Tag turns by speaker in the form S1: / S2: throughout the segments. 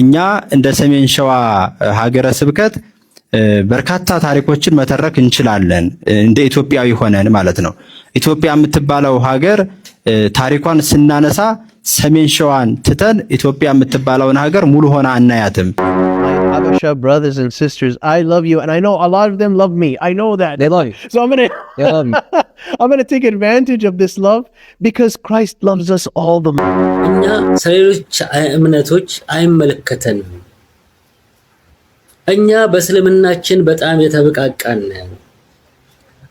S1: እኛ እንደ ሰሜን ሸዋ ሀገረ ስብከት በርካታ ታሪኮችን መተረክ እንችላለን፣ እንደ ኢትዮጵያዊ ሆነን ማለት ነው። ኢትዮጵያ የምትባለው ሀገር ታሪኳን ስናነሳ ሰሜን ሸዋን ትተን ኢትዮጵያ የምትባለውን ሀገር ሙሉ ሆና አናያትም።
S2: Habesha brothers and sisters, I love you, and I know a lot of them love me. I know that.
S3: They love you.
S2: So I'm gonna take advantage of this love because Christ loves us all the more.
S4: እኛ ስለሌሎች እምነቶች አይመለከተንም። እኛ በእስልምናችን በጣም የተበቃቃን ነን።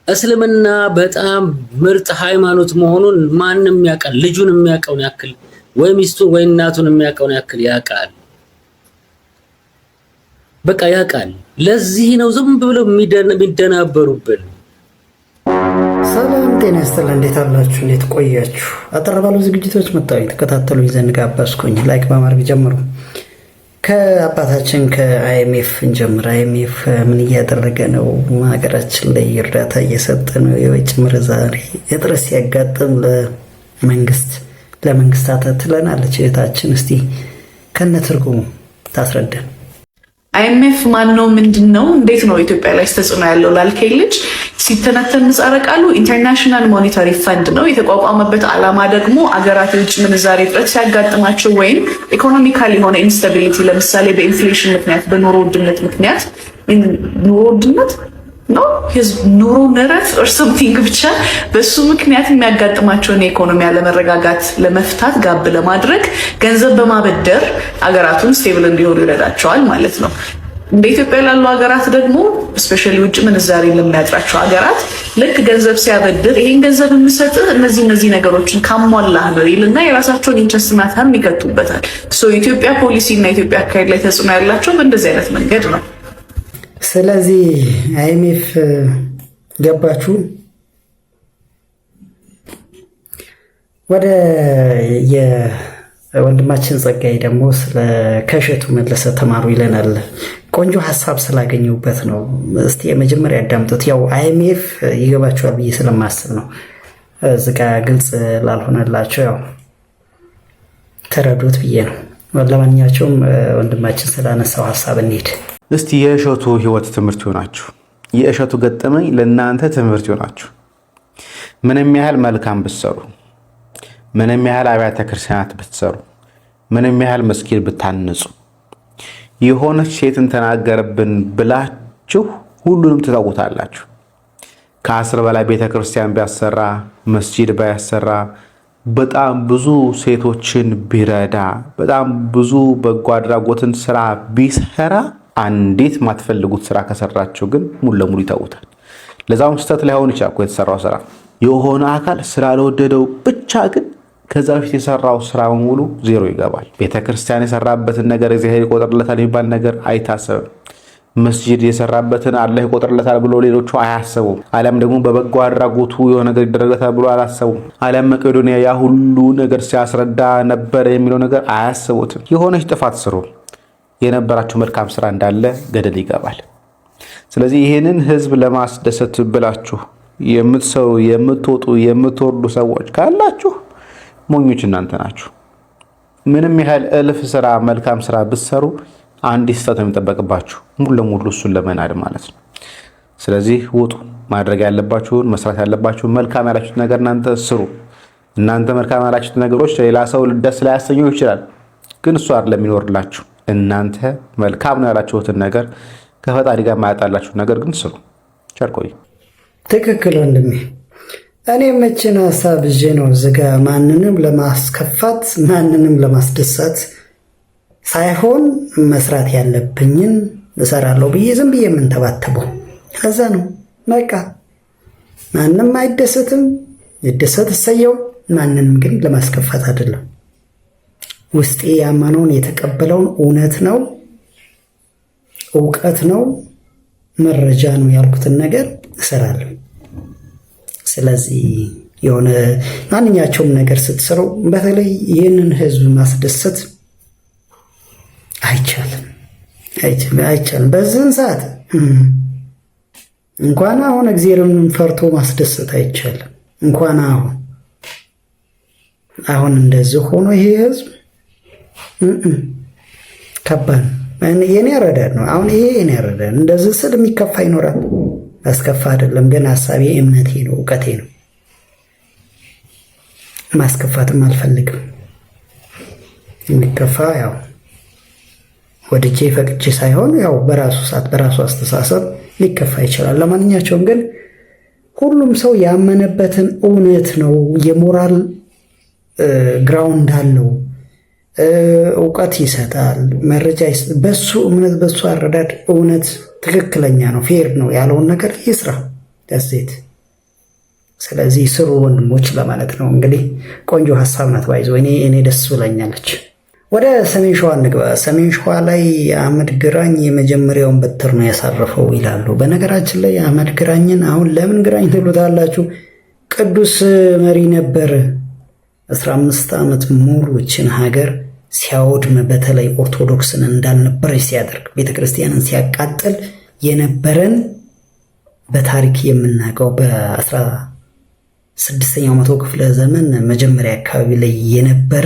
S4: እስልምና በጣም ምርጥ ሃይማኖት መሆኑን ማንም ያውቃል። ልጁን የሚያውቀውን ያክል ወይ ሚስቱን ወይ እናቱን የሚያውቀውን ያክል ያውቃል። በቃ ያውቃል። ለዚህ ነው ዝም ብለው የሚደናበሩብን።
S5: ሰላም ጤና ይስጥልኝ። እንዴት አላችሁ? እንዴት ቆያችሁ? አጠር ባሉ ዝግጅቶች መጣሁ ተከታተሉኝ ዘንድ ጋበዝኩኝ። ላይክ በማድረግ ጀምሩ። ከአባታችን ከአይኤምኤፍ እንጀምር። አይኤምኤፍ ምን እያደረገ ነው? ሀገራችን ላይ እርዳታ እየሰጠ ነው። የውጭ ምንዛሪ እጥረት ሲያጋጥም ለመንግስታት ትለናለች እህታችን። እስቲ ከነ ትርጉሙ ታስረዳን።
S6: አይኤምኤፍ ማን ነው? ምንድን ነው? እንዴት ነው ኢትዮጵያ ላይ ተጽዕኖ ያለው ላልከኝ ልጅ ሲተነተን ምህጻረ ቃሉ ኢንተርናሽናል ሞኔታሪ ፈንድ ነው። የተቋቋመበት ዓላማ ደግሞ አገራት የውጭ ምንዛሬ እጥረት ሲያጋጥማቸው ወይም ኢኮኖሚካል የሆነ ኢንስታቢሊቲ ለምሳሌ በኢንፍሌሽን ምክንያት በኑሮ ውድነት ምክንያት ኑሮ ውድነት ነው ህዝብ ኑሮ ንረት ኦር ሰምቲንግ ብቻ በሱ ምክንያት የሚያጋጥማቸውን የኢኮኖሚ አለመረጋጋት ለመፍታት ጋብ ለማድረግ ገንዘብ በማበደር አገራቱን ስቴብል እንዲሆኑ ይረዳቸዋል ማለት ነው። እንደ ኢትዮጵያ ላሉ ሀገራት ደግሞ ስፔሻሊ ውጭ ምንዛሬ ለሚያጥራቸው ሀገራት ልክ ገንዘብ ሲያበድር ይሄን ገንዘብ የምሰጥህ እነዚህ ነገሮችን ካሟላህ ነው ይልና የራሳቸውን ኢንትረስት እና ተርም ይከቱበታል። ሶ ኢትዮጵያ ፖሊሲ እና ኢትዮጵያ አካሄድ ላይ ተጽዕኖ ያላቸው በእንደዚህ አይነት መንገድ ነው።
S5: ስለዚህ አይኤምኤፍ ገባችሁ? ወደ የወንድማችን ጸጋይ ደግሞ ስለ ከሸቱ መለሰ ተማሩ ይለናል። ቆንጆ ሀሳብ ስላገኘሁበት ነው። እስቲ የመጀመሪያ ያዳምጡት። ያው አይኤምኤፍ ይገባችኋል ብዬ ስለማስብ ነው። እዚጋ ግልጽ ላልሆነላቸው ያው ተረዱት ብዬ ነው። ለማንኛቸውም ወንድማችን ስላነሳው ሀሳብ እንሂድ።
S7: እስቲ የእሸቱ ህይወት ትምህርት ይሆናችሁ፣ የእሸቱ ገጠመኝ ለእናንተ ትምህርት ይሆናችሁ። ምንም ያህል መልካም ብትሰሩ፣ ምንም ያህል አብያተ ክርስቲያናት ብትሰሩ፣ ምንም ያህል መስጊድ ብታንጹ፣ የሆነች ሴትን ተናገረብን ብላችሁ ሁሉንም ትተውታላችሁ። ከ10 በላይ ቤተክርስቲያን ቢያሰራ፣ መስጊድ ባያሰራ፣ በጣም ብዙ ሴቶችን ቢረዳ፣ በጣም ብዙ በጎ አድራጎትን ስራ ቢሰራ አንዲት ማትፈልጉት ስራ ከሰራችሁ ግን ሙሉ ለሙሉ ይተውታል። ለዛውም ስህተት ላይሆን ይችላል እኮ የተሰራው ስራ የሆነ አካል ስራ ለወደደው ብቻ ግን ከዛ በፊት የሰራው ስራ ሙሉ ዜሮ ይገባል። ቤተክርስቲያን የሰራበትን ነገር እግዚአብሔር ይቆጥርለታል የሚባል ነገር አይታሰብም። መስጂድ የሰራበትን አላህ ይቆጥርለታል ብሎ ሌሎቹ አያሰቡም። ዓለም ደግሞ በበጎ አድራጎቱ የሆነ ነገር ይደረግለታል ብሎ አላሰቡም። ዓለም መቄዶንያ ያ ሁሉ ነገር ሲያስረዳ ነበር የሚለው ነገር አያሰቡትም። የሆነች ጥፋት ስሩ፣ የነበራችሁ መልካም ስራ እንዳለ ገደል ይገባል። ስለዚህ ይህንን ህዝብ ለማስደሰት ብላችሁ የምትሰሩ የምትወጡ የምትወርዱ ሰዎች ካላችሁ ሞኞች እናንተ ናችሁ። ምንም ያህል እልፍ ስራ መልካም ስራ ብትሰሩ አንዲት ስህተት የሚጠበቅባችሁ ሙሉ ለሙሉ እሱን ለመናድ ማለት ነው። ስለዚህ ውጡ። ማድረግ ያለባችሁን መስራት ያለባችሁን መልካም ያላችሁት ነገር እናንተ ስሩ። እናንተ መልካም ያላችሁት ነገሮች ሌላ ሰው ደስ ላያሰኘው ይችላል፣ ግን እሱ አይደለም የሚኖርላችሁ። እናንተ መልካም ነው ያላችሁትን ነገር ከፈጣሪ ጋር ማያጣላችሁ ነገር ግን ስሩ። ቸርቆይ
S5: ትክክል ወንድሜ። እኔ መቼን ሀሳብ ይዤ ነው ዝጋ ማንንም ለማስከፋት ማንንም ለማስደሳት ሳይሆን መስራት ያለብኝን እሰራለሁ ብዬ ዝም ብዬ የምንተባተበው ከዛ ነው። በቃ ማንም አይደሰትም፣ ይደሰት እሰየው። ማንንም ግን ለማስከፋት አይደለም። ውስጤ ያመነውን የተቀበለውን እውነት ነው፣ እውቀት ነው፣ መረጃ ነው ያልኩትን ነገር እሰራለሁ። ስለዚህ የሆነ ማንኛቸውም ነገር ስትሰሩ በተለይ ይህንን ህዝብ ማስደሰት አይቻልም። በዚህን ሰዓት እንኳን አሁን እግዚአብሔርን ፈርቶ ማስደሰት አይቻልም። እንኳን አሁን እንደዚህ ሆኖ ይሄ ህዝብ ከባድ የኔ አረዳድ ነው። አሁን ይሄ የኔ አረዳድ እንደዚህ ስል የሚከፋ ይኖራል። አስከፋ አይደለም፣ ግን ሐሳቤ እምነቴ ነው፣ እውቀቴ ነው። ማስከፋትም አልፈልግም። የሚከፋ ያው ወድጄ ፈቅጄ ሳይሆን ያው በራሱ ሰዓት በራሱ አስተሳሰብ ሊከፋ ይችላል። ለማንኛቸውም ግን ሁሉም ሰው ያመነበትን እውነት ነው፣ የሞራል ግራውንድ አለው፣ እውቀት ይሰጣል፣ መረጃ በሱ እምነት በሱ አረዳድ እውነት ትክክለኛ ነው፣ ፌር ነው ያለውን ነገር ይስራ ደሴት። ስለዚህ ስሩ ወንድሞች ለማለት ነው። እንግዲህ ቆንጆ ሀሳብ ናት። ባይዞ እኔ ደስ ብላኛለች። ወደ ሰሜን ሸዋ እንግባ። ሰሜን ሸዋ ላይ አህመድ ግራኝ የመጀመሪያውን በትር ነው ያሳረፈው ይላሉ። በነገራችን ላይ አህመድ ግራኝን አሁን ለምን ግራኝ ትሉታላችሁ? ቅዱስ መሪ ነበር። 15 ዓመት ሙሉ ይህችን ሀገር ሲያወድም፣ በተለይ ኦርቶዶክስን እንዳልነበረች ሲያደርግ፣ ቤተክርስቲያንን ሲያቃጥል የነበረን በታሪክ የምናውቀው በ16ኛው መቶ ክፍለ ዘመን መጀመሪያ አካባቢ ላይ የነበረ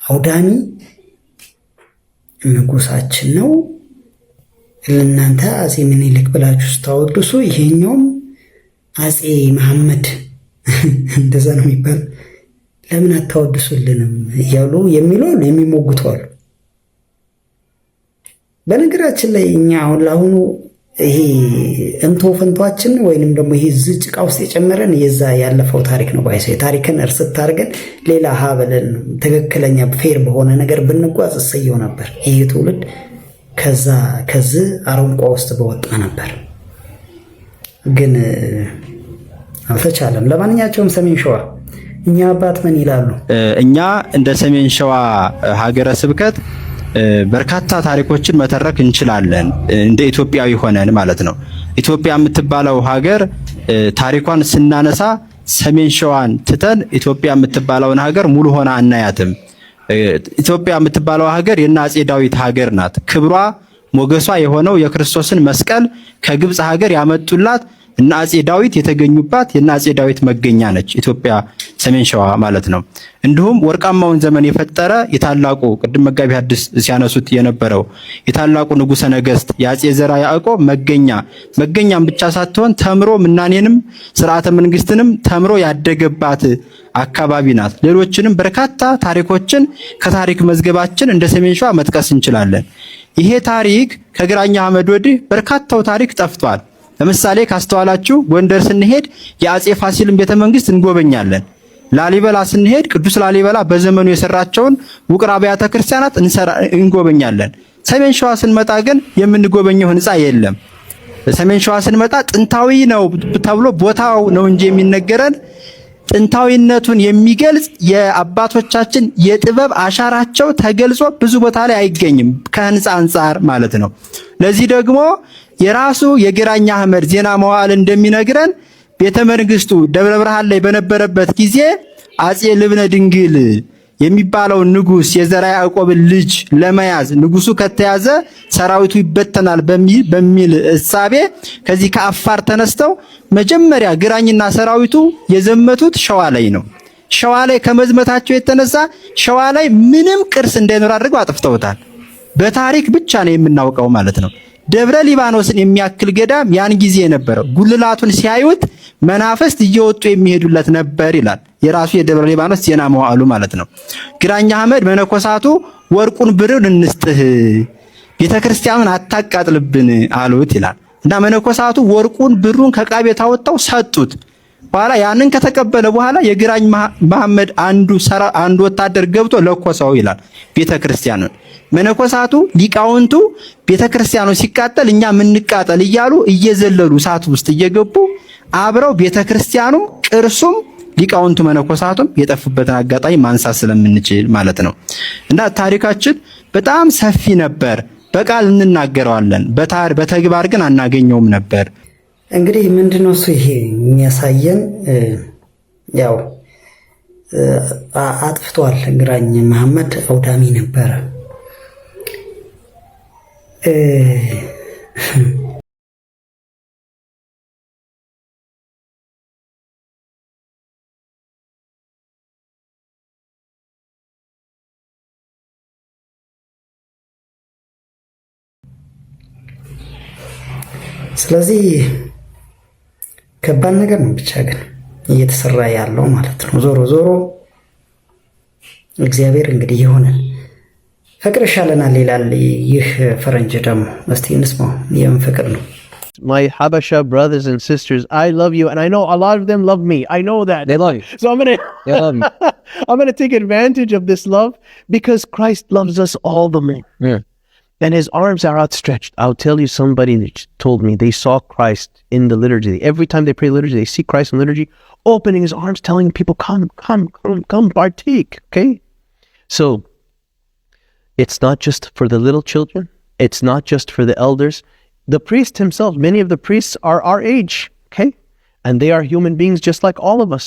S5: አውዳሚ ንጉሳችን ነው። ለእናንተ አጼ ምኒልክ ብላችሁ ስታወድሱ ይሄኛውም አጼ መሐመድ እንደዛ ነው የሚባል ለምን አታወድሱልንም እያሉ የሚሉ የሚሞግቱ አሉ። በነገራችን ላይ እኛ አሁን ለአሁኑ ይሄ እንቶ ፈንቷችን ወይንም ደግሞ ይሄ ጭቃ ውስጥ የጨመረን የዛ ያለፈው ታሪክ ነው። ባይሰ ታሪክን እርስት አድርገን ሌላ ሀበልን ትክክለኛ ፌር በሆነ ነገር ብንጓዝ እሰየው ነበር። ይሄ ትውልድ ከዚህ አረንቋ ውስጥ በወጣ ነበር፣ ግን አልተቻለም። ለማንኛቸውም ሰሜን ሸዋ እኛ አባት ምን ይላሉ?
S1: እኛ እንደ ሰሜን ሸዋ ሀገረ ስብከት በርካታ ታሪኮችን መተረክ እንችላለን፣ እንደ ኢትዮጵያዊ ሆነን ማለት ነው። ኢትዮጵያ የምትባለው ሀገር ታሪኳን ስናነሳ ሰሜን ሸዋን ትተን ኢትዮጵያ የምትባለውን ሀገር ሙሉ ሆና አናያትም። ኢትዮጵያ የምትባለው ሀገር የእነ አፄ ዳዊት ሀገር ናት። ክብሯ ሞገሷ የሆነው የክርስቶስን መስቀል ከግብፅ ሀገር ያመጡላት እነ አፄ ዳዊት የተገኙባት የእነ አፄ ዳዊት መገኛ ነች ኢትዮጵያ ሰሜን ሸዋ ማለት ነው። እንዲሁም ወርቃማውን ዘመን የፈጠረ የታላቁ ቅድም መጋቢ ሐዲስ ሲያነሱት የነበረው የታላቁ ንጉሠ ነገሥት የአፄ ዘርዓ ያዕቆብ መገኛም ብቻ ሳትሆን ተምሮ ምናኔንም ስርዓተ መንግስትንም ተምሮ ያደገባት አካባቢ ናት። ሌሎችንም በርካታ ታሪኮችን ከታሪክ መዝገባችን እንደ ሰሜን ሸዋ መጥቀስ እንችላለን። ይሄ ታሪክ ከግራኝ አህመድ ወዲህ በርካታው ታሪክ ጠፍቷል። ለምሳሌ ካስተዋላችሁ ጎንደር ስንሄድ የአፄ ፋሲልን ቤተመንግስት እንጎበኛለን። ላሊበላ ስንሄድ ቅዱስ ላሊበላ በዘመኑ የሰራቸውን ውቅር አብያተ ክርስቲያናት እንጎበኛለን። ሰሜን ሸዋ ስንመጣ ግን የምንጎበኘው ህንፃ የለም። ሰሜን ሸዋ ስንመጣ ጥንታዊ ነው ተብሎ ቦታው ነው እንጂ የሚነገረን ጥንታዊነቱን የሚገልጽ የአባቶቻችን የጥበብ አሻራቸው ተገልጾ ብዙ ቦታ ላይ አይገኝም፣ ከህንፃ አንጻር ማለት ነው። ለዚህ ደግሞ የራሱ የግራኝ አህመድ ዜና መዋዕል እንደሚነግረን ቤተ መንግስቱ ደብረ ብርሃን ላይ በነበረበት ጊዜ አፄ ልብነ ድንግል የሚባለው ንጉስ የዘርዓ ያዕቆብን ልጅ ለመያዝ ንጉሱ ከተያዘ ሰራዊቱ ይበተናል በሚል እሳቤ ከዚህ ከአፋር ተነስተው መጀመሪያ ግራኝና ሰራዊቱ የዘመቱት ሸዋ ላይ ነው። ሸዋ ላይ ከመዝመታቸው የተነሳ ሸዋ ላይ ምንም ቅርስ እንዳይኖር አድርገው አጥፍተውታል። በታሪክ ብቻ ነው የምናውቀው ማለት ነው። ደብረ ሊባኖስን የሚያክል ገዳም ያን ጊዜ የነበረው ጉልላቱን ሲያዩት መናፍስት እየወጡ የሚሄዱለት ነበር ይላል የራሱ የደብረ ሊባኖስ ዜና መዋዕሉ ማለት ነው። ግራኝ አህመድ መነኮሳቱ ወርቁን ብሩን እንስጥህ፣ ቤተክርስቲያኑን አታቃጥልብን አሉት ይላል እና መነኮሳቱ ወርቁን ብሩን ከዕቃ ቤት አወጣው ሰጡት። በኋላ ያንን ከተቀበለ በኋላ የግራኝ መሐመድ አንዱ ወታደር ገብቶ ለኮሰው ይላል ቤተክርስቲያኑን። መነኮሳቱ ሊቃውንቱ ቤተክርስቲያኑ ሲቃጠል እኛ ምንቃጠል እያሉ እየዘለሉ እሳት ውስጥ እየገቡ አብረው ቤተክርስቲያኑም ቅርሱም ሊቃውንቱ መነኮሳቱም የጠፉበትን አጋጣሚ ማንሳት ስለምንችል ማለት ነው። እና ታሪካችን በጣም ሰፊ ነበር። በቃል እንናገረዋለን፣ በተግባር ግን አናገኘውም ነበር።
S5: እንግዲህ ምንድነው እሱ ይሄ የሚያሳየን ያው አጥፍቷል። ግራኝ መሐመድ አውዳሚ ነበረ። ስለዚህ ከባድ ነገር ነው ብቻ ግን እየተሰራ ያለው ማለት ነው። ዞሮ ዞሮ እግዚአብሔር እንግዲህ ይሆናል። ፍቅር ይሻለናል ይላል ይህ ፈረንጅ ደግሞ። እስቲ እንስማው የምን ፍቅር ነው?
S2: My Habasha brothers and sisters, I love you, and I know a lot of them love me. I know that.
S3: They love you.
S2: So I'm gonna take advantage of this love because Christ loves us all the more.
S3: Yeah.
S2: And his arms are outstretched. I'll tell you, somebody told me they saw Christ in the liturgy. Every time they pray liturgy, they see Christ in liturgy, opening his arms, telling people, come, partake. Okay? So it's not just for the little children. It's not just for the elders. The priest himself, many of the priests are our age, okay? And they are human beings just like all of us.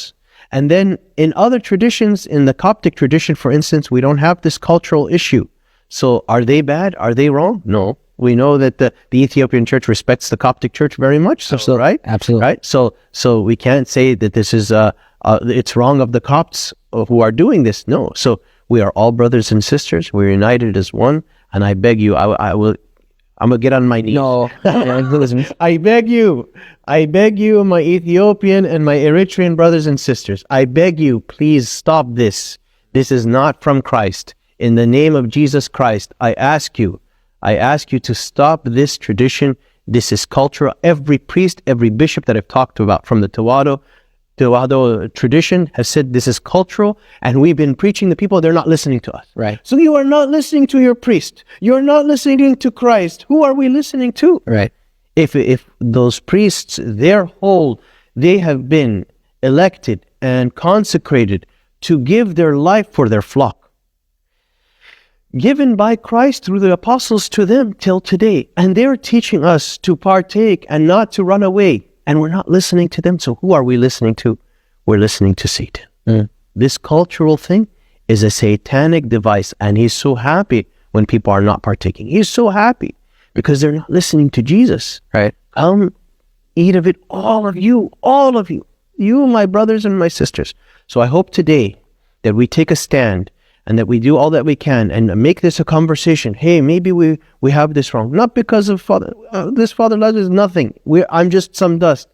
S2: And then in other traditions, in the Coptic tradition, for instance, we don't have this cultural issue. So are they bad? Are they wrong? No. We know that the Ethiopian church respects the Coptic church very much, so right?
S3: Absolutely.
S2: Right? So we can't say that this is, it's wrong of the Copts who are doing this. No. So we are all brothers and sisters. We're united as one. And I beg you, I'm going to get on my knees.
S3: No.
S2: I beg you, my Ethiopian and my Eritrean brothers and sisters, I beg you, please stop this. This is not from Christ. In the name of Jesus Christ, I ask you to stop this tradition. This is cultural. Every priest, every bishop that I've talked about from the Tawado tradition has said this is cultural, and we've been preaching to people, they're not listening to us.
S3: Right.
S2: So you are not listening to your priest. You're not listening to Christ. Who are we listening to?
S3: Right.
S2: If those priests, they have been elected and consecrated to give their life for their flock, given by Christ through the apostles to them till today, and they're teaching us to partake and not to run away. And we're not listening to them. So who are we listening to? We're listening to Satan. This cultural thing is a satanic device. And he's so happy when people are not partaking. He's so happy because they're not listening to Jesus.
S3: Right.
S2: Come, eat of it, all of you, you, my brothers and my sisters. So I hope today that we take a stand and that we do all that we can and make this a conversation. Hey, maybe we have this wrong. Not because of this Father Love is nothing. I'm just some dust.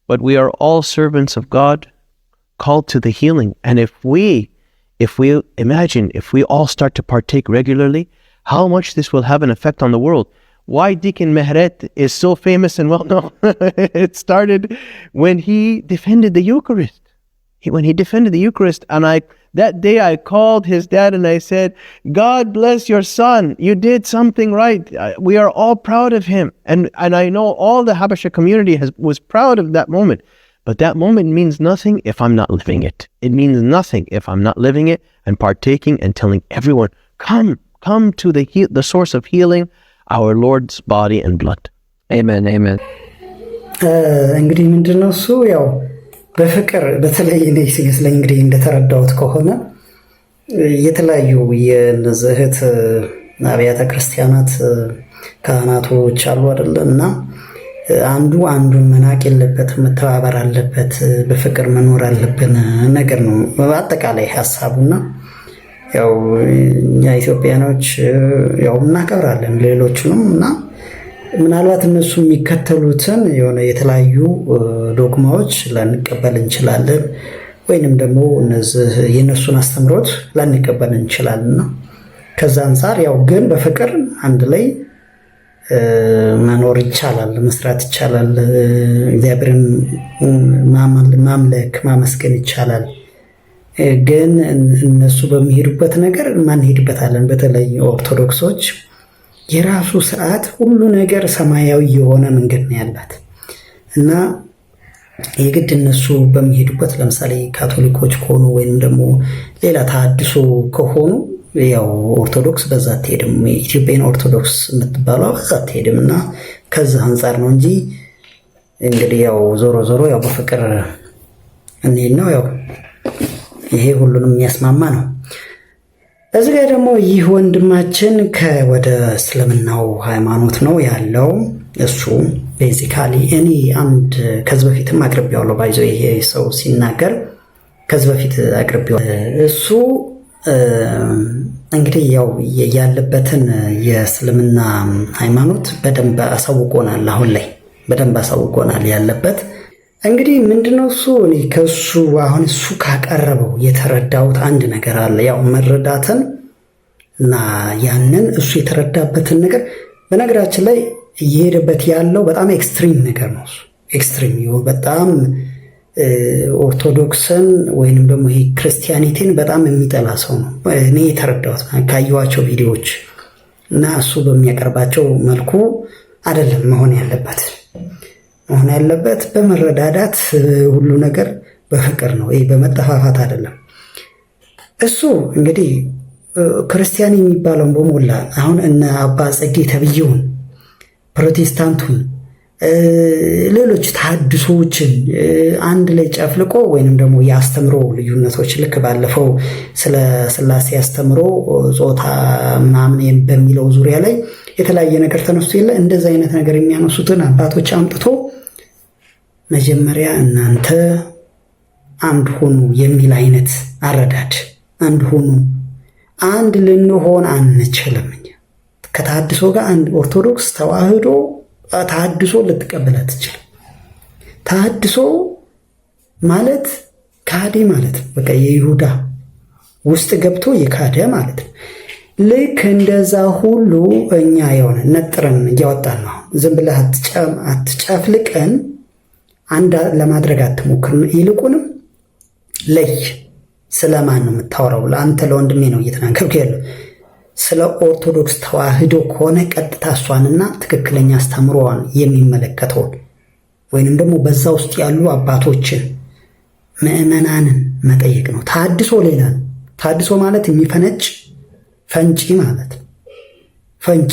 S2: But we are all servants of God, called to the healing. And if we imagine, if we all start to partake regularly, how much this will have an effect on the world. Why Deacon Mehret is so famous and well known. It started when he defended the Eucharist. When he defended the Eucharist, and that day I called his dad and I said, God bless your son. You did something right. We are all proud of him. And I know all the Habasha community was proud of that moment. But that moment means nothing if I'm not living it. It means nothing if I'm not living it and partaking and telling everyone, come to the source of healing, our Lord's body and blood.
S3: Amen. Amen.
S5: እንግዲህ ምንድነው እሱ ያው በፍቅር በተለይ እኔ ሲመስለኝ እንግዲህ እንደተረዳሁት ከሆነ የተለያዩ የነዚህ እህት አብያተ ክርስቲያናት ካህናቶች አሉ አይደለ? እና አንዱ አንዱን መናቅ የለበትም፣ መተባበር አለበት፣ በፍቅር መኖር አለብን ነገር ነው በአጠቃላይ ሐሳቡና ያው እኛ ኢትዮጵያኖች ያው እናከብራለን ሌሎቹንም እና ምናልባት እነሱ የሚከተሉትን የሆነ የተለያዩ ዶግማዎች ላንቀበል እንችላለን፣ ወይንም ደግሞ እነዚህ የነሱን አስተምሮት ላንቀበል እንችላለን። ከዛ አንፃር ያው ግን በፍቅር አንድ ላይ መኖር ይቻላል፣ መስራት ይቻላል፣ እግዚአብሔርን ማምለክ ማመስገን ይቻላል። ግን እነሱ በሚሄዱበት ነገር ማንሄድበታለን። በተለይ ኦርቶዶክሶች የራሱ ስርዓት ሁሉ ነገር ሰማያዊ የሆነ መንገድ ነው ያላት እና የግድ እነሱ በሚሄዱበት ለምሳሌ ካቶሊኮች ከሆኑ ወይም ደግሞ ሌላ ተሐድሶ ከሆኑ ያው ኦርቶዶክስ በዛ አትሄድም፣ ኢትዮጵያን ኦርቶዶክስ የምትባለው በዛ አትሄድም እና ከዛ አንጻር ነው እንጂ እንግዲህ ያው ዞሮ ዞሮ ያው በፍቅር እንሂድ ነው። ያው ይሄ ሁሉንም የሚያስማማ ነው። እዚህ ጋር ደግሞ ይህ ወንድማችን ወደ እስልምናው ሃይማኖት ነው ያለው። እሱ ቤዚካሊ እኔ አንድ ከዚህ በፊትም አቅርቤዋለሁ። ባይዞ ይሄ ሰው ሲናገር ከዚህ በፊት አቅርቤዋለሁ። እሱ እንግዲህ ያው ያለበትን የእስልምና ሃይማኖት በደንብ አሳውቆናል። አሁን ላይ በደንብ አሳውቆናል ያለበት። እንግዲህ ምንድነው እሱ እኔ ከሱ አሁን እሱ ካቀረበው የተረዳሁት አንድ ነገር አለ። ያው መረዳትን እና ያንን እሱ የተረዳበትን ነገር በነገራችን ላይ እየሄደበት ያለው በጣም ኤክስትሪም ነገር ነው። እሱ ኤክስትሪም ይሁን በጣም ኦርቶዶክስን ወይንም ደግሞ ይሄ ክርስቲያኒቲን በጣም የሚጠላ ሰው ነው እኔ የተረዳሁት ካየኋቸው ቪዲዮዎች እና እሱ በሚያቀርባቸው መልኩ አይደለም መሆን ያለበት። መሆን ያለበት በመረዳዳት ሁሉ ነገር በፍቅር ነው፣ ይሄ በመጠፋፋት አይደለም። እሱ እንግዲህ ክርስቲያን የሚባለውን በሞላ አሁን እነ አባ ጽጌ ተብዬውን ፕሮቴስታንቱን ሌሎች ተሐድሶችን አንድ ላይ ጨፍልቆ ወይንም ደግሞ የአስተምሮ ልዩነቶች ልክ ባለፈው ስለ ሥላሴ አስተምሮ ጾታ ምናምን በሚለው ዙሪያ ላይ የተለያየ ነገር ተነስቶ የለ እንደዛ አይነት ነገር የሚያነሱትን አባቶች አምጥቶ መጀመሪያ እናንተ አንድ ሆኑ የሚል አይነት አረዳድ አንድ ሆኑ አንድ ልንሆን አንችልም። ከተሐድሶ ጋር አንድ ኦርቶዶክስ ተዋህዶ ተሐድሶ ልትቀበል አትችልም። ተሐድሶ ማለት ካደ ማለት ነው። በቃ የይሁዳ ውስጥ ገብቶ የካደ ማለት ነው። ልክ እንደዛ ሁሉ እኛ የሆነ ነጥረን እያወጣን ነው። ዝም ብለህ አትጨፍልቀን አንድ ለማድረግ አትሞክር። ይልቁንም ለይ። ስለማን ነው የምታወራው? ለአንተ ለወንድሜ ነው እየተናገርኩ ያለው። ስለ ኦርቶዶክስ ተዋህዶ ከሆነ ቀጥታ እሷንና ትክክለኛ አስተምሮዋን የሚመለከተውን ወይንም ደግሞ በዛ ውስጥ ያሉ አባቶችን ምዕመናንን መጠየቅ ነው። ተሐድሶ ሌላ ነው። ተሐድሶ ማለት የሚፈነጭ ፈንጪ ማለት ነው። ፈንጪ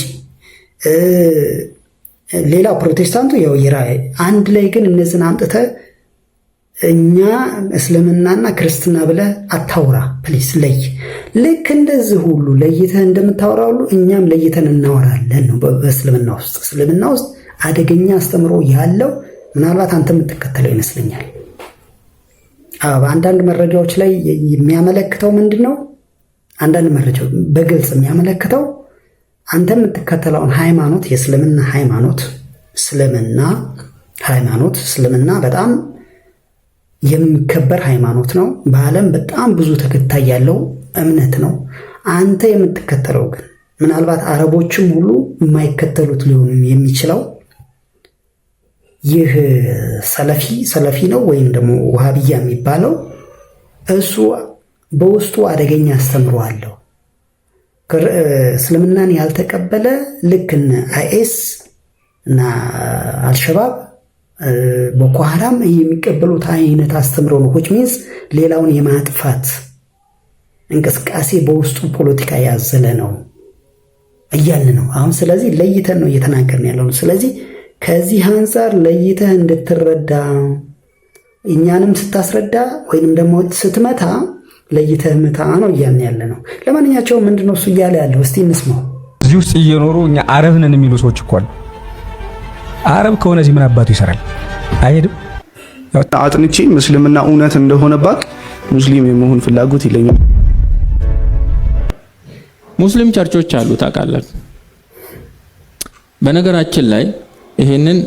S5: ሌላ ፕሮቴስታንቱ ያው የራእይ አንድ ላይ ግን እነዚህን አምጥተህ እኛ እስልምናና ክርስትና ብለህ አታውራ ፕሊስ፣ ለይ። ልክ እንደዚህ ሁሉ ለይተህ እንደምታወራ ሁሉ እኛም ለይተን እናወራለን ነው። በእስልምና ውስጥ እስልምና ውስጥ አደገኛ አስተምሮ ያለው ምናልባት አንተ የምትከተለው ይመስለኛል። በአንዳንድ መረጃዎች ላይ የሚያመለክተው ምንድን ነው? አንዳንድ መረጃዎች በግልጽ የሚያመለክተው አንተ የምትከተለውን ሃይማኖት የእስልምና ሃይማኖት እስልምና በጣም የሚከበር ሃይማኖት ነው። በዓለም በጣም ብዙ ተከታይ ያለው እምነት ነው። አንተ የምትከተለው ግን ምናልባት አረቦችም ሁሉ የማይከተሉት ሊሆኑ የሚችለው ይህ ሰለፊ ነው ወይም ደግሞ ውሃብያ የሚባለው እሱ በውስጡ አደገኛ አስተምሮ አለው። እስልምናን ያልተቀበለ ልክ እነ አይኤስ እና አልሸባብ ቦኮ ሐራም የሚቀበሉት አይነት አስተምሮ ነው። ሆች ሚንስ ሌላውን የማጥፋት እንቅስቃሴ በውስጡ ፖለቲካ ያዘለ ነው እያልን ነው አሁን። ስለዚህ ለይተን ነው እየተናገርን ያለው። ስለዚህ ከዚህ አንፃር ለይተህ እንድትረዳ እኛንም ስታስረዳ ወይንም ደግሞ ስትመታ ለይተህ ምታ ነው እያልን ያለ ነው። ለማንኛቸውም ምንድነው እሱ እያለ ያለው? እስቲ እንስማው።
S3: እዚህ ውስጥ እየኖሩ እኛ አረብ ነን የሚሉ ሰዎች እኮ አሉ። አረብ ከሆነ እዚህ ምን አባቱ ይሰራል? አይሄድም።
S8: አጥንቼ ምስልምና እውነት እንደሆነ ባቅ ሙስሊም የመሆን ፍላጎት የለኝም።
S9: ሙስሊም ቸርቾች አሉ ታውቃለህ። በነገራችን ላይ ይሄንን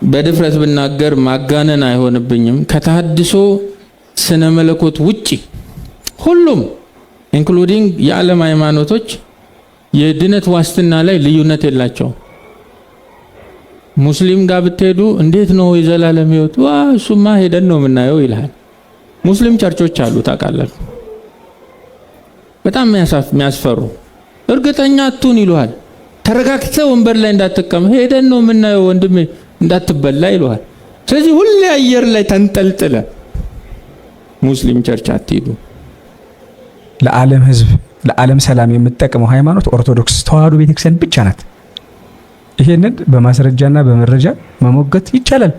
S9: በድፍረት ብናገር ማጋነን አይሆንብኝም። ከተሐድሶ ስነ መለኮት ውጪ ሁሉም ኢንክሉዲንግ የዓለም ሃይማኖቶች የድነት ዋስትና ላይ ልዩነት የላቸው። ሙስሊም ጋር ብትሄዱ እንዴት ነው የዘላለም ህይወት? እሱማ ሄደን ነው የምናየው ይልሃል። ሙስሊም ቸርቾች አሉ ታውቃለህ። በጣም የሚያስፈሩ እርግጠኛ አትሁን ይሉሃል። ተረጋግተህ ወንበር ላይ እንዳትቀመጥ ሄደን ነው የምናየው ወንድሜ እንዳትበላ ይሉሃል። ስለዚህ ሁሌ አየር ላይ ተንጠልጥለ ሙስሊም ቸርች አትሄዱ።
S3: ለዓለም ህዝብ ለዓለም ሰላም የምትጠቅመው ሃይማኖት ኦርቶዶክስ ተዋህዶ ቤተክርስቲያን ብቻ ናት። ይሄንን በማስረጃና በመረጃ መሞገት ይቻላል።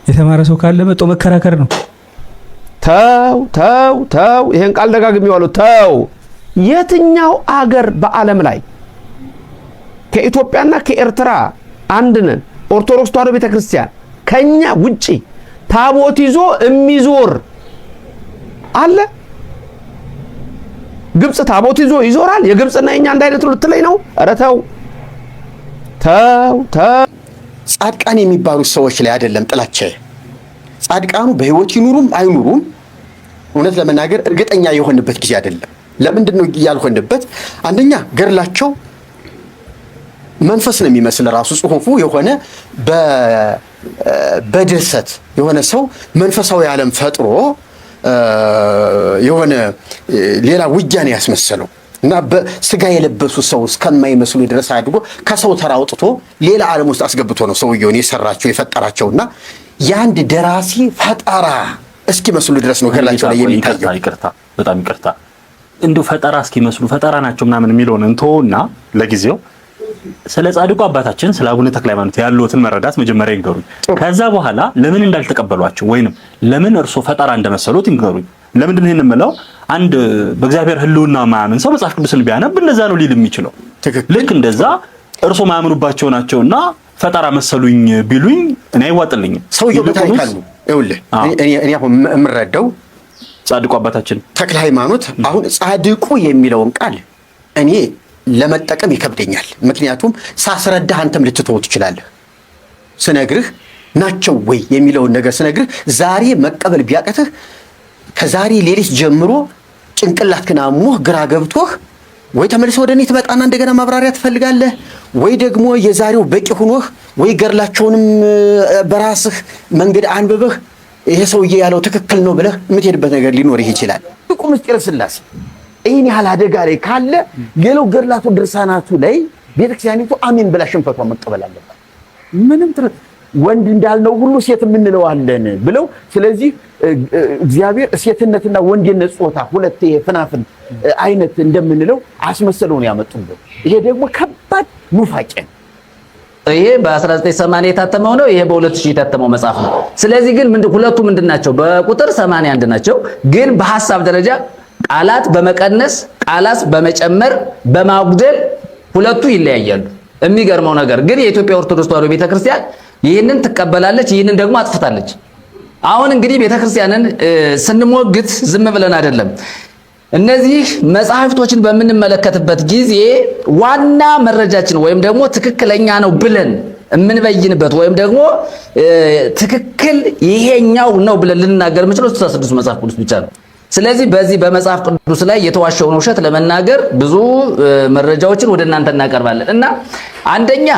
S3: የተማረ ሰው ካለ መጥቶ መከራከር ነው።
S10: ተው ይሄን ቃል ደጋግሜዋለሁ። ተው። የትኛው አገር በዓለም ላይ ከኢትዮጵያና ከኤርትራ አንድ ነን ኦርቶዶክስ ተዋህዶ ቤተክርስቲያን ከኛ ውጪ ታቦት ይዞ የሚዞር አለ? ግብጽ ታቦት ይዞ ይዞራል? የግብጽና የኛ አንድ አይነት ነው ልትለኝ ነው? ኧረ ተው።
S11: ጻድቃን የሚባሉ ሰዎች ላይ አይደለም ጥላቻ። ጻድቃኑ በህይወት ይኑሩም አይኑሩም እውነት ለመናገር እርግጠኛ የሆንበት ጊዜ አይደለም። ለምንድን ነው ያልሆንበት? አንደኛ ገርላቸው መንፈስ ነው የሚመስል ራሱ ጽሁፉ የሆነ በድርሰት የሆነ ሰው መንፈሳዊ ዓለም ፈጥሮ የሆነ ሌላ ውጊያን ያስመሰለው እና በስጋ የለበሱ ሰው እስከማይመስሉ ድረስ አድርጎ ከሰው ተራ አውጥቶ ሌላ ዓለም ውስጥ አስገብቶ ነው ሰውየውን የሰራቸው የፈጠራቸውና የአንድ ደራሲ ፈጠራ እስኪመስሉ ድረስ ነው ገላቸው ላይ የሚታየው።
S12: ይቅርታ በጣም ይቅርታ እንዲሁ ፈጠራ እስኪመስሉ ፈጠራ ናቸው ምናምን የሚለውን እንተውና ለጊዜው ስለ ጻድቁ አባታችን ስለ አቡነ ተክለ ሃይማኖት ያሉትን መረዳት መጀመሪያ ይንገሩኝ። ከዛ በኋላ ለምን እንዳልተቀበሏቸው ወይንም ለምን እርሶ ፈጠራ እንደመሰሉት ይንገሩኝ። ለምንድን ነው ይሄን የምለው? አንድ በእግዚአብሔር ሕልውና ማያምን ሰው መጽሐፍ ቅዱስን ቢያነብ እንደዛ ነው ሊል የሚችለው። ልክ እንደዛ እርሶ ማያምኑባቸው ናቸውና ፈጠራ መሰሉኝ ቢሉኝ እኔ አይዋጥልኝም።
S11: ሰውየው በታሪክ አሉ። ይኸውልህ እኔ አሁን የምረዳው
S12: ጻድቁ አባታችን
S11: ተክለ ሃይማኖት አሁን ጻድቁ የሚለውን ቃል እኔ ለመጠቀም ይከብደኛል። ምክንያቱም ሳስረዳህ አንተም ልትተው ትችላለህ። ስነግርህ ናቸው ወይ የሚለውን ነገር ስነግርህ ዛሬ መቀበል ቢያቀትህ ከዛሬ ሌሊት ጀምሮ ጭንቅላትህን አሞህ ግራ ገብቶህ ወይ ተመልሰህ ወደ እኔ ትመጣና እንደገና ማብራሪያ ትፈልጋለህ፣ ወይ ደግሞ የዛሬው በቂ ሆኖህ ወይ ገርላቸውንም በራስህ መንገድ አንብበህ ይሄ ሰውዬ ያለው ትክክል ነው ብለህ የምትሄድበት ነገር ሊኖርህ ይችላል። ቁም ምስጢረ ሥላሴ ይህን ያህል አደጋ ላይ ካለ ሌላው ገድላቱ ድርሳናቱ ላይ ቤተክርስቲያኒቱ አሜን ብላ ሽንፈቷን መቀበል አለባት። ምንም ወንድ እንዳልነው ሁሉ ሴት የምንለው አለን ብለው ስለዚህ እግዚአብሔር ሴትነትና ወንድነት ጾታ ሁለት የፍናፍን አይነት እንደምንለው አስመሰለው ነው ያመጡበት። ይሄ ደግሞ ከባድ ኑፋቄ ነው።
S13: ይሄ በ1980 የታተመው ነው። ይሄ በ2000 የታተመው መጽሐፍ ነው። ስለዚህ ግን ሁለቱ ምንድናቸው? በቁጥር 81 ናቸው፣ ግን በሐሳብ ደረጃ ቃላት በመቀነስ ቃላት በመጨመር በማጉደል ሁለቱ ይለያያሉ። የሚገርመው ነገር ግን የኢትዮጵያ ኦርቶዶክስ ተዋሕዶ ቤተክርስቲያን ይህንን ትቀበላለች፣ ይህንን ደግሞ አጥፍታለች። አሁን እንግዲህ ቤተክርስቲያንን ስንሞግት ዝም ብለን አይደለም። እነዚህ መጽሐፍቶችን በምንመለከትበት ጊዜ ዋና መረጃችን ወይም ደግሞ ትክክለኛ ነው ብለን የምንበይንበት ወይም ደግሞ ትክክል ይሄኛው ነው ብለን ልንናገር የምንችለው 66 መጽሐፍ ቅዱስ ብቻ ነው። ስለዚህ በዚህ በመጽሐፍ ቅዱስ ላይ የተዋሸውን ውሸት ለመናገር ብዙ መረጃዎችን ወደ እናንተ እናቀርባለን እና አንደኛ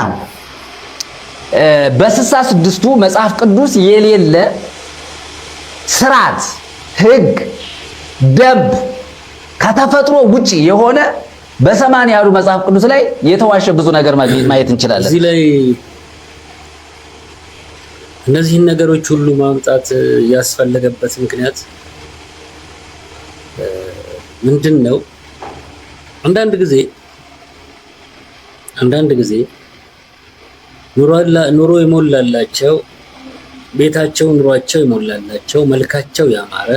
S13: በ66ቱ መጽሐፍ ቅዱስ የሌለ ስርዓት፣ ሕግ፣ ደንብ ከተፈጥሮ ውጪ የሆነ በ80 ያሉ መጽሐፍ ቅዱስ ላይ የተዋሸ ብዙ ነገር ማየት እንችላለን።
S4: እዚህ ላይ እነዚህን ነገሮች ሁሉ ማምጣት ያስፈለገበት ምክንያት ምንድን ነው? አንዳንድ ጊዜ ኑሮ የሞላላቸው ቤታቸው ኑሯቸው የሞላላቸው መልካቸው ያማረ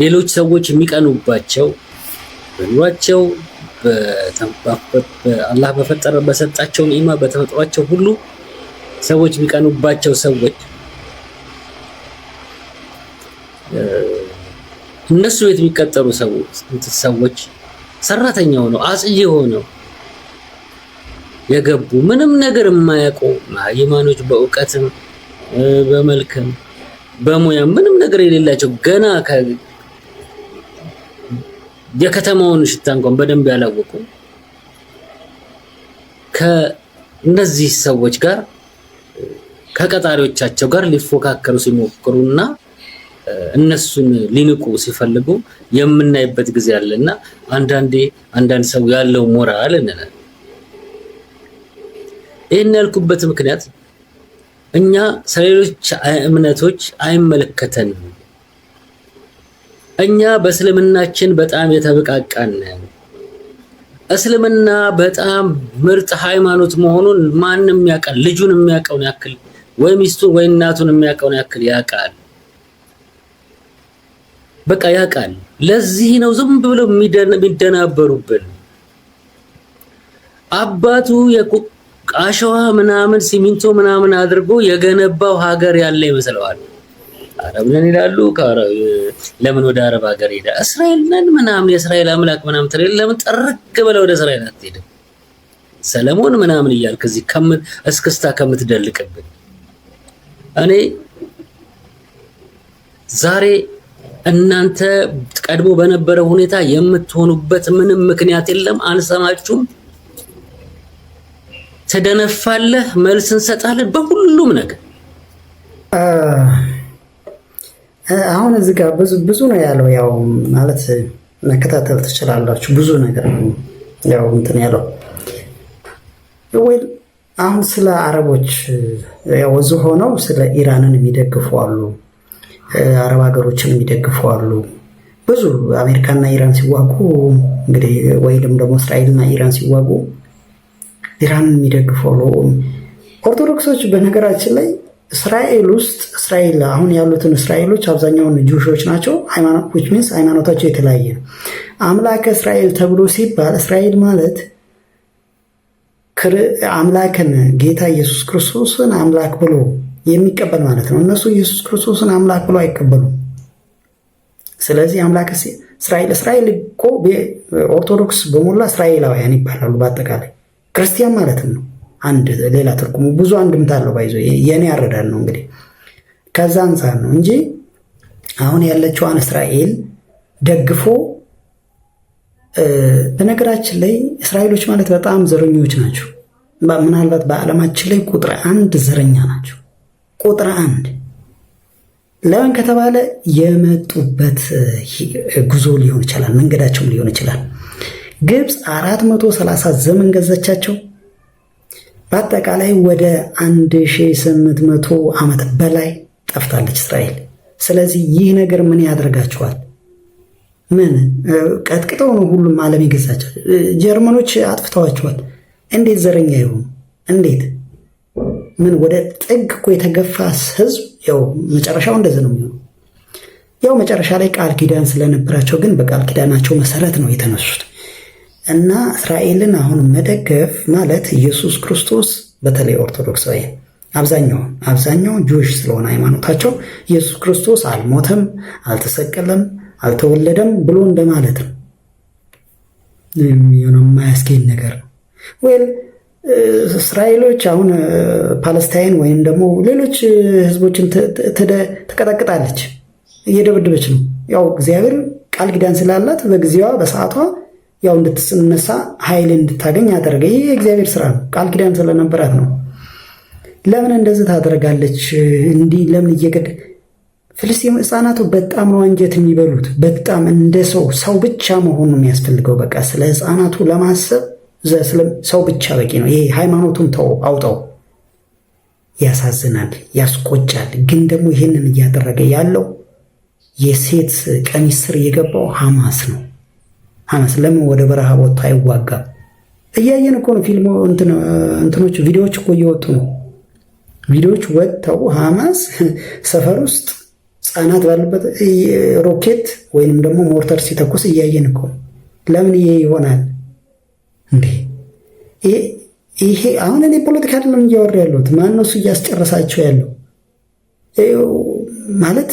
S4: ሌሎች ሰዎች የሚቀኑባቸው በኑሯቸው አላህ በሰጣቸው ኒዕማ በተፈጥሯቸው ሁሉ ሰዎች የሚቀኑባቸው ሰዎች እነሱ ቤት የሚቀጠሩ ሰዎች ሰራተኛ ሆነው አጽዬ ሆነው የገቡ ምንም ነገር የማያውቁ ሃይማኖት በእውቀትም በመልክም በሙያም ምንም ነገር የሌላቸው ገና የከተማውን ሽታ እንኳን በደንብ ያላወቁ ከእነዚህ ሰዎች ጋር ከቀጣሪዎቻቸው ጋር ሊፎካከሩ ሲሞክሩና እነሱን ሊንቁ ሲፈልጉ የምናይበት ጊዜ አለና አንዳንድ ሰው ያለው ሞራል እንላለን። ይህን ያልኩበት ምክንያት እኛ ስለሌሎች እምነቶች አይመለከተንም። እኛ በእስልምናችን በጣም የተበቃቃን ነን። እስልምና በጣም ምርጥ ሃይማኖት መሆኑን ማንም ያውቃል። ልጁን የሚያውቀውን ያክል ወይ ሚስቱን ወይ እናቱን የሚያውቀውን ያክል ያውቃል። በቃ ያውቃል። ለዚህ ነው ዝም ብለው የሚደናበሩብን። አባቱ አሸዋ ምናምን ሲሚንቶ ምናምን አድርጎ የገነባው ሀገር ያለ ይመስለዋል። አረብ ነን ይላሉ። ለምን ወደ አረብ ሀገር ሄደ? እስራኤል ነን ምናምን የእስራኤል አምላክ ምናምን ትል ለምን ጠርቅ ብለው ወደ እስራኤል አትሄድም? ሰለሞን ምናምን እያልክ እዚህ እስክስታ ከምትደልቅብን እኔ ዛሬ እናንተ ቀድሞ በነበረ ሁኔታ የምትሆኑበት ምንም ምክንያት የለም። አንሰማችሁም። ተደነፋለህ፣ መልስ እንሰጣለን በሁሉም ነገር።
S5: አሁን እዚህ ጋር ብዙ ነው ያለው። ያው ማለት መከታተል ትችላላችሁ። ብዙ ነገር ነው ያው እንትን ያለው ወይ አሁን ስለ አረቦች ያው እዚህ ሆነው ስለ ኢራንን የሚደግፉ አሉ፣ አረብ ሀገሮችን የሚደግፉ አሉ። ብዙ አሜሪካና ኢራን ሲዋጉ እንግዲህ ወይም ደግሞ እስራኤልና ኢራን ሲዋጉ ኢራንን የሚደግፉ አሉ። ኦርቶዶክሶች በነገራችን ላይ እስራኤል ውስጥ እስራኤል አሁን ያሉትን እስራኤሎች አብዛኛውን ጁሾች ናቸው። ሃይማኖታቸው የተለያየ ነው። አምላከ እስራኤል ተብሎ ሲባል እስራኤል ማለት አምላክን ጌታ ኢየሱስ ክርስቶስን አምላክ ብሎ የሚቀበል ማለት ነው። እነሱ ኢየሱስ ክርስቶስን አምላክ ብሎ አይቀበሉም። ስለዚህ አምላክ እስራኤል እኮ ኦርቶዶክስ በሞላ እስራኤላውያን ይባላሉ። በአጠቃላይ ክርስቲያን ማለትም ነው። አንድ ሌላ ትርጉሙ ብዙ አንድምታ አለው። ባይዞ የኔ አረዳድ ነው እንግዲህ ከዛ አንፃር ነው እንጂ አሁን ያለችዋን እስራኤል ደግፎ በነገራችን ላይ እስራኤሎች ማለት በጣም ዘረኞች ናቸው። ምናልባት በዓለማችን ላይ ቁጥር 1 ዘረኛ ናቸው። ቁጥር 1 ለምን ከተባለ የመጡበት ጉዞ ሊሆን ይችላል፣ መንገዳቸውም ሊሆን ይችላል። ግብፅ 430 ዘመን ገዛቻቸው። በአጠቃላይ ወደ 1800 ዓመት በላይ ጠፍታለች እስራኤል። ስለዚህ ይህ ነገር ምን ያደርጋቸዋል? ምን ቀጥቅጠው ነው ሁሉም ዓለም የገዛቸው? ጀርመኖች አጥፍተዋቸዋል። እንዴት ዘረኛ ይሆኑ? እንዴት ምን ወደ ጥግ እኮ የተገፋ ህዝብ ያው መጨረሻው እንደዚህ ነው የሚሆነው። ያው መጨረሻ ላይ ቃል ኪዳን ስለነበራቸው ግን በቃል ኪዳናቸው መሰረት ነው የተነሱት እና እስራኤልን አሁን መደገፍ ማለት ኢየሱስ ክርስቶስ በተለይ ኦርቶዶክሳዊ አብዛኛው ጁሽ ስለሆነ ሃይማኖታቸው ኢየሱስ ክርስቶስ አልሞተም፣ አልተሰቀለም፣ አልተወለደም ብሎ እንደማለት ነው። የማያስኬድ ነገር ነው። ወይ እስራኤሎች አሁን ፓለስታይን ወይም ደግሞ ሌሎች ህዝቦችን ትቀጠቅጣለች፣ እየደበደበች ነው። ያው እግዚአብሔር ቃል ኪዳን ስላላት በጊዜዋ በሰዓቷ ያው እንድትነሳ ኃይል እንድታገኝ ያደረገ ይህ የእግዚአብሔር ስራ ነው። ቃል ኪዳን ስለነበራት ነው። ለምን እንደዚህ ታደርጋለች? እንዲህ ለምን እየገደ ፍልስጤም ህፃናቱ በጣም ነው አንጀት የሚበሉት። በጣም እንደ ሰው ብቻ መሆኑ ነው የሚያስፈልገው። በቃ ስለ ህፃናቱ ለማሰብ ሰው ብቻ በቂ ነው። ይሄ ሃይማኖቱን አውጣው። ያሳዝናል፣ ያስቆጫል። ግን ደግሞ ይህንን እያደረገ ያለው የሴት ቀሚስ ስር የገባው ሐማስ ነው። ሐማስ ለምን ወደ በረሃ ወጥቶ አይዋጋም? እያየን እኮ ነው። ፊልሙ እንትኖች ቪዲዮዎች እኮ እየወጡ ነው። ቪዲዮዎች ወጥተው ሐማስ ሰፈር ውስጥ ህፃናት ባሉበት ሮኬት ወይንም ደግሞ ሞርተር ሲተኩስ እያየን እኮ ነው። ለምን ይሄ ይሆናል እንዴ? ይሄ አሁን እኔ ፖለቲካ አይደለም እያወራ ያለሁት። ማነው እሱ እያስጨረሳቸው ያለው ማለት?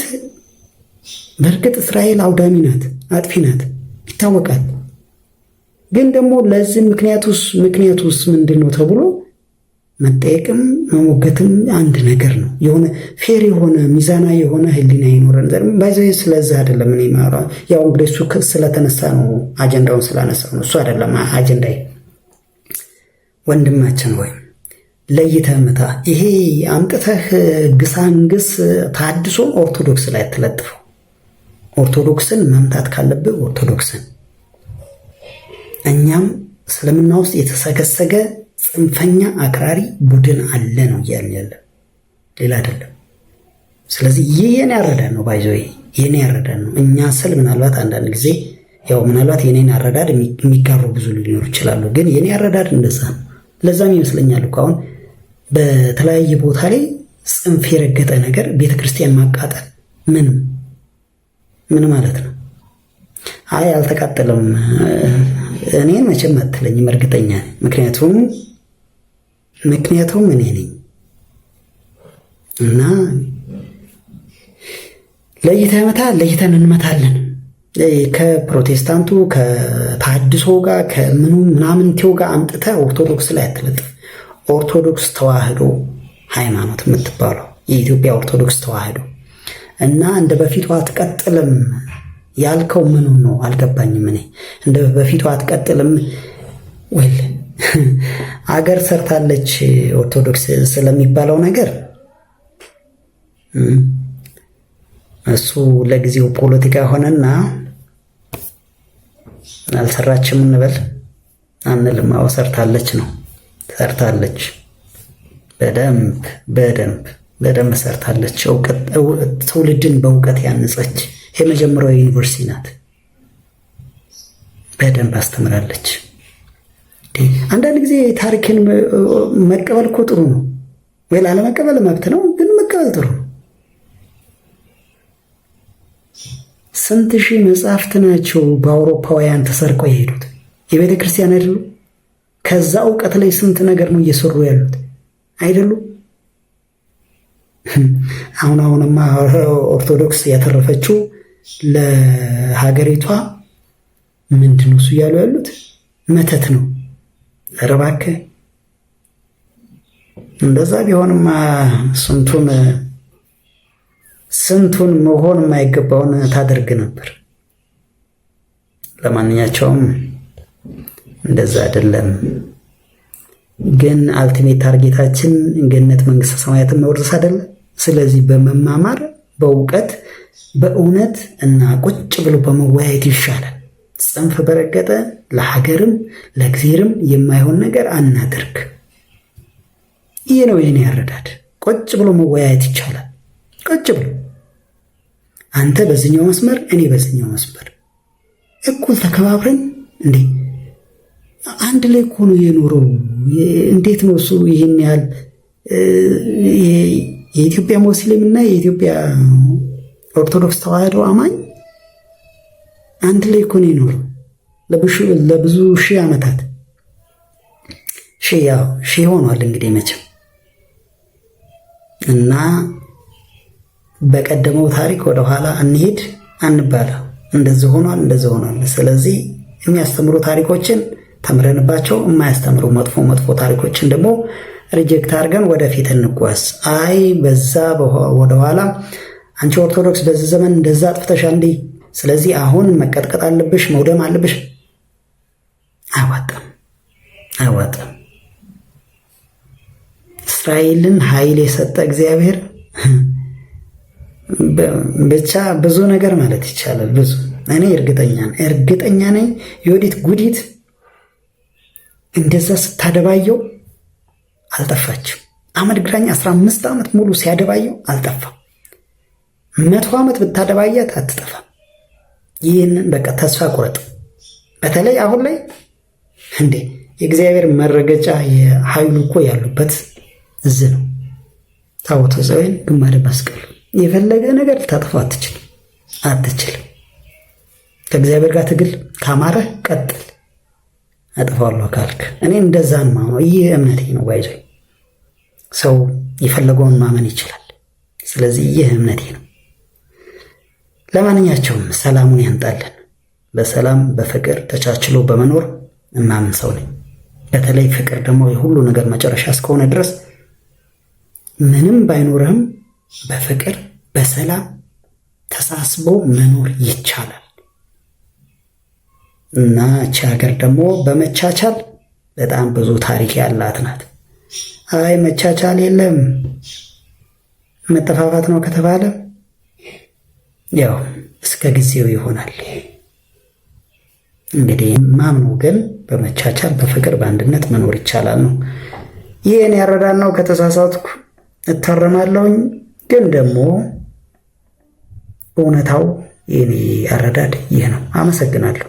S5: በእርግጥ እስራኤል አውዳሚ ናት፣ አጥፊ ናት፣ ይታወቃል። ግን ደግሞ ለዚህ ምክንያቱስ ምንድን ነው ተብሎ መጠየቅም መሞገትም አንድ ነገር ነው። የሆነ ፌር የሆነ ሚዛናዊ የሆነ ህሊና ይኖረን ዘር ባይዘይ። ስለዚህ አይደለም እኔ ማውራ። ያው እንግዲህ እሱ ስለተነሳ ነው፣ አጀንዳውን ስላነሳው ነው። እሱ አይደለም አጀንዳዬ። ወንድማችን ወይ ለይተህ ምታ። ይሄ አምጥተህ ግሳንግስ ታድሶ ኦርቶዶክስ ላይ ተለጥፈው። ኦርቶዶክስን መምታት ካለብህ ኦርቶዶክስን። እኛም እስልምና ውስጥ የተሰገሰገ ጽንፈኛ አክራሪ ቡድን አለ ነው እያልን ያለ፣ ሌላ አይደለም። ስለዚህ ይህ የኔ አረዳድ ነው። ባይዞ የኔ አረዳድ ነው። እኛ ስል ምናልባት አንዳንድ ጊዜ ያው ምናልባት የኔን አረዳድ የሚጋሩ ብዙ ሊኖሩ ይችላሉ። ግን የኔ አረዳድ እንደዛ ነው። ለዛም ይመስለኛል እኮ አሁን በተለያየ ቦታ ላይ ጽንፍ የረገጠ ነገር ቤተክርስቲያን ማቃጠል ምን ማለት ነው? አይ አልተቃጠለም እኔን መቼም አትለኝም፣ እርግጠኛ ነኝ። ምክንያቱም እኔ ነኝ እና ለይተህ መታ፣ ለይተን እንመታለን። ከፕሮቴስታንቱ ከተሐድሶ ጋር ከምኑ ምናምንቴው ጋር አምጥተህ ኦርቶዶክስ ላይ አትለጥፍ። ኦርቶዶክስ ተዋህዶ ሃይማኖት የምትባለው የኢትዮጵያ ኦርቶዶክስ ተዋህዶ እና እንደ በፊቱ አትቀጥልም ያልከው ምኑ ነው አልገባኝም። እኔ እንደ በፊቱ አትቀጥልም ወይ አገር ሰርታለች ኦርቶዶክስ ስለሚባለው ነገር እሱ ለጊዜው ፖለቲካ ሆነና አልሰራችም እንበል አንልም። አዎ ሰርታለች ነው ሰርታለች። በደንብ ሰርታለች። ትውልድን በእውቀት ያነጸች የመጀመሪያው ዩኒቨርሲቲ ናት። በደንብ አስተምራለች። አንዳንድ ጊዜ ታሪክን መቀበል እኮ ጥሩ ነው፣ ወይ ላለመቀበል መብት ነው፣ ግን መቀበል ጥሩ ነው። ስንት ሺህ መጽሐፍት ናቸው በአውሮፓውያን ተሰርቀው የሄዱት የቤተ ክርስቲያን አይደሉ? ከዛ እውቀት ላይ ስንት ነገር ነው እየሰሩ ያሉት አይደሉ? አሁንማ ኦርቶዶክስ ያተረፈችው ለሀገሪቷ ምንድን ነው እሱ እያሉ ያሉት መተት ነው። ኧረ እባክህ እንደዛ ቢሆንማ ስንቱን መሆን የማይገባውን ታደርግ ነበር። ለማንኛቸውም እንደዛ አይደለም። ግን አልቲሜት ታርጌታችን ገነት መንግስተ ሰማያትን መውረስ አይደለ? ስለዚህ በመማማር በእውቀት በእውነት እና ቁጭ ብሎ በመወያየት ይሻላል። ጽንፍ በረገጠ ለሀገርም ለእግዚአብሔርም የማይሆን ነገር አናድርግ። ይሄ ነው የኔ ያረዳድ። ቁጭ ብሎ መወያየት ይቻላል። ቁጭ ብሎ አንተ በዚህኛው መስመር እኔ በዚህኛው መስመር እኩል ተከባብረን እንዴ አንድ ላይ እኮ ነው የኖረው። እንዴት ነው እሱ ይህን ያህል የኢትዮጵያ ሙስሊም እና የኢትዮጵያ ኦርቶዶክስ ተዋህዶ አማኝ አንድ ላይ እኮ ነው የኖረው ለብዙ ሺህ ዓመታት። ሺህ ሆኗል እንግዲህ መቼም እና በቀደመው ታሪክ ወደኋላ እንሄድ አንባላ። እንደዚህ ሆኗል። ስለዚህ የሚያስተምሩ ታሪኮችን ተምረንባቸው የማያስተምሩ መጥፎ ታሪኮችን ደግሞ ሪጀክት አድርገን ወደፊት እንጓዝ። አይ በዛ ወደኋላ አንቺ ኦርቶዶክስ በዚህ ዘመን እንደዛ አጥፍተሻል እንዴ፣ ስለዚህ አሁን መቀጥቀጥ አለብሽ መውደም አለብሽ፣ አይዋጣም። እስራኤልን ኃይል የሰጠ እግዚአብሔር ብቻ ብዙ ነገር ማለት ይቻላል። ብዙ እኔ እርግጠኛ ነኝ የወዲት ጉዲት እንደዛ ስታደባየው አልጠፋችም። አመድ ግራኝ 15 ዓመት ሙሉ ሲያደባየው አልጠፋም። 100 ዓመት ብታደባያት አትጠፋም። ይህንን በቃ ተስፋ ቁረጥ። በተለይ አሁን ላይ እንዴ የእግዚአብሔር መረገጫ የኃይሉ እኮ ያሉበት እዚህ ነው። ታቦተ ጽዮን ግማደ መስቀሉ የፈለገ ነገር ልታጠፋው አትችልም። ከእግዚአብሔር ጋር ትግል ካማረህ ቀጥል። አጠፋዋለሁ ካልክ እኔ እንደዛ ነው። ይህ እምነቴ ነው። ባይዞ ሰው የፈለገውን ማመን ይችላል። ስለዚህ ይህ እምነቴ ነው። ለማንኛቸውም ሰላሙን ያምጣልን። በሰላም በፍቅር ተቻችሎ በመኖር እማምን ሰው ነኝ። በተለይ ፍቅር ደግሞ የሁሉ ነገር መጨረሻ እስከሆነ ድረስ ምንም ባይኖርህም በፍቅር በሰላም ተሳስቦ መኖር ይቻላል እና እቺ ሀገር ደግሞ በመቻቻል በጣም ብዙ ታሪክ ያላት ናት። አይ መቻቻል የለም መጠፋፋት ነው ከተባለ ያው እስከ ጊዜው ይሆናል። እንግዲህ ማምኑ ግን በመቻቻል በፍቅር በአንድነት መኖር ይቻላል ነው። ይህን ያረዳን ነው። ከተሳሳትኩ እታረማለሁኝ። ግን ደግሞ እውነታው የኔ አረዳድ ይህ ነው። አመሰግናለሁ።